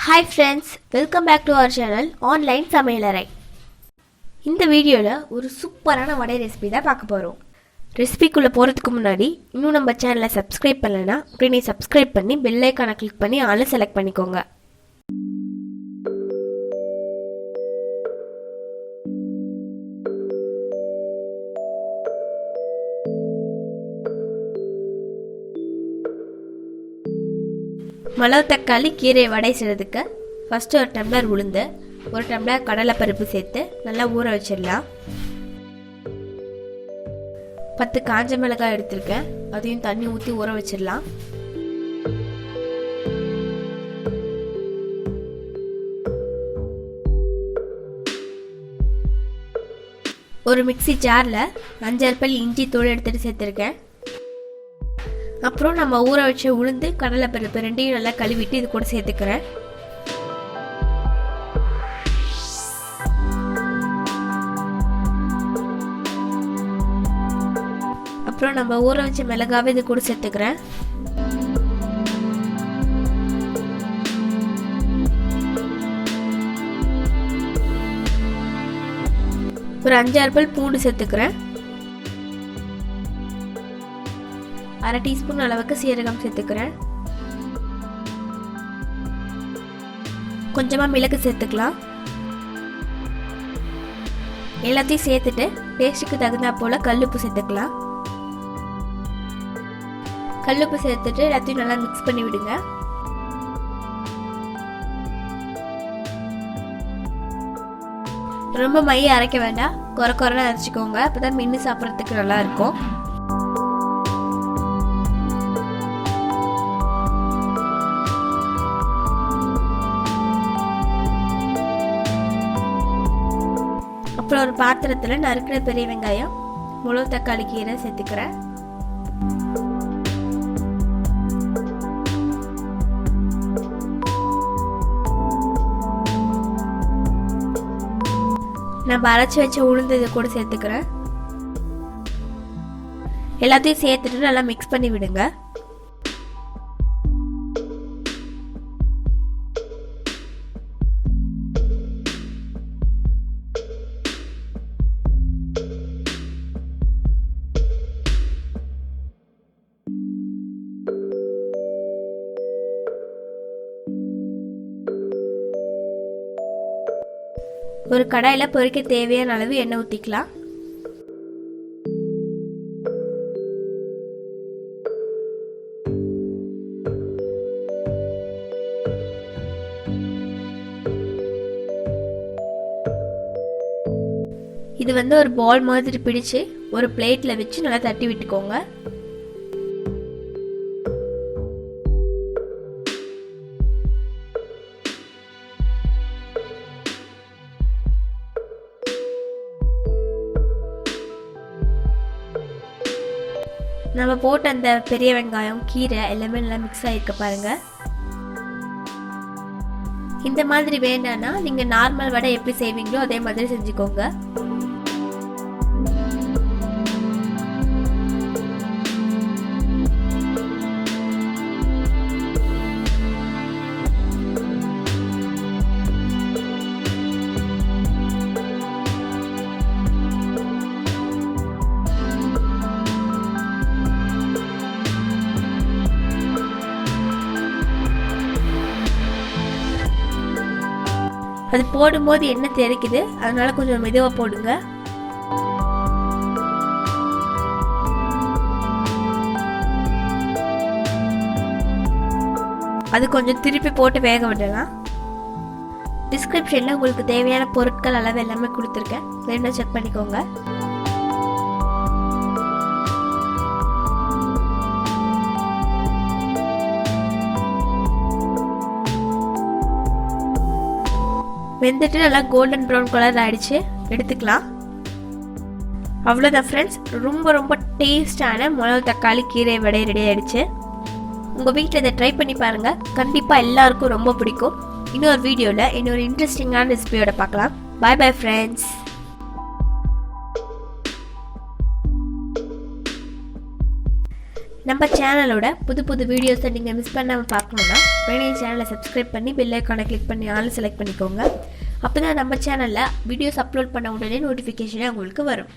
Hi friends, welcome back to our channel Online சமையலறை. இந்த வீடியோல ஒரு சூப்பரான வடை ரெசிபி தான் பார்க்க போறோம். ரெசிபிக்குள்ள போறதுக்கு முன்னாடி இன்னும் நம்ம சேனலை சப்ஸ்கிரைப் பண்ணலனா உடனே சப்ஸ்கிரைப் பண்ணி பெல் ஐகானை கிளிக் பண்ணி ஆல் செலக்ட் பண்ணிக்கோங்க. மிளகு தக்காளி கீரை வடை செய்கிறதுக்கு ஃபஸ்ட்டு ஒரு டம்ளர் உளுந்து, ஒரு டம்ளர் கடலைப்பருப்பு சேர்த்து நல்லா ஊற வச்சிடலாம். 10 காஞ்ச மிளகாய் எடுத்திருக்கேன், அதையும் தண்ணி ஊற்றி ஊற வச்சிடலாம். ஒரு மிக்சி ஜாரில் 5 பல் இஞ்சி தூள் எடுத்துகிட்டு சேர்த்துருக்கேன். அப்புறம் நம்ம ஊற வச்ச உளுந்து கடலைப்பருப்பு ரெண்டையும் நல்லா கழுவிட்டு இது கூட சேர்த்துக்கிறேன். அப்புறம் நம்ம ஊற வச்ச மிளகாவை இது கூட சேர்த்துக்கிறேன். ஒரு 5-6 பல் பூண்டு சேர்த்துக்கிறேன். 1/2 டீஸ்பூன் அளவுக்கு சீரகம் சேர்த்துக்கிறேன். கொஞ்சமா மிளகு சேர்த்துக்கலாம். எல்லாத்தையும் சேர்த்துட்டு பேஸ்ட்டுக்கு தகுந்தா போல கல்லுப்பு சேர்த்துக்கலாம். கல்லுப்பு சேர்த்துட்டு எல்லாத்தையும் நல்லா மிக்ஸ் பண்ணி விடுங்க. ரொம்ப மைய அரைக்க வேண்டாம், குறை குறைன்னு அரைச்சிக்கோங்க, அப்பதான் மின்னு சாப்பிட்றதுக்கு நல்லா இருக்கும். அப்புறம் ஒரு பாத்திரத்தில் நறுக்கிற பெரிய வெங்காயம், முழு தக்காளி கீரை சேர்த்துக்கிறேன். நான் அரைச்சி வச்ச உளுந்து இது கூட சேர்த்துக்கிறேன். எல்லாத்தையும் சேர்த்துட்டு நல்லா மிக்ஸ் பண்ணி விடுங்க. ஒரு கடாயில் பொரிக்க தேவையான அளவு எண்ணெய் ஊற்றிக்கலாம். இது ஒரு பால் மாதிரி பிடிச்சு ஒரு பிளேட்ல வச்சு நல்லா தட்டி விட்டுக்கோங்க. நம்ம போட்ட அந்த பெரிய வெங்காயம் கீரை எல்லாமே நல்லா மிக்ஸ் ஆகிருக்க பாருங்க. இந்த மாதிரி வேண்டாம்னா நீங்க நார்மல் வடை எப்படி செய்வீங்களோ அதே மாதிரி செஞ்சுக்கோங்க. அது போடும்போது எண்ணெய் தெரிக்குது, அதனால கொஞ்சம் மெதுவாக போடுங்க. அது கொஞ்சம் திருப்பி போட்டு வேக விடலாம். டிஸ்கிரிப்ஷனில் உங்களுக்கு தேவையான பொருட்கள் அளவு எல்லாமே கொடுத்துருக்கேன், வேணும்னா செக் பண்ணிக்கோங்க. வெந்துட்டு நல்லா கோல்டன் ப்ரௌன் கலர் ஆயிடுச்சு, எடுத்துக்கலாம். அவ்வளோதான் ஃப்ரெண்ட்ஸ், ரொம்ப ரொம்ப டேஸ்டான மிளகு தக்காளி கீரை வடை ரெடி ஆயிடுச்சு. உங்கள் வீட்டில் இதை ட்ரை பண்ணி பாருங்கள், கண்டிப்பாக எல்லாருக்கும் ரொம்ப பிடிக்கும். இன்னொரு வீடியோவில் இன்னொரு இன்ட்ரெஸ்டிங்கான ரெசிபியோட பார்க்கலாம். பாய் பாய் ஃப்ரெண்ட்ஸ். நம்ம சேனலோட புது புது வீடியோஸை நீங்கள் மிஸ் பண்ணாமல் பார்க்கணுன்னா உடனே சேனலை சப்ஸ்கிரைப் பண்ணி பெல் ஐக்கானை கிளிக் பண்ணி ஆல் செலக்ட் பண்ணிக்கோங்க. அப்போ தான் நம்ம சேனலில் வீடியோஸ் அப்லோட் பண்ண உடனே நோட்டிஃபிகேஷனே உங்களுக்கு வரும்.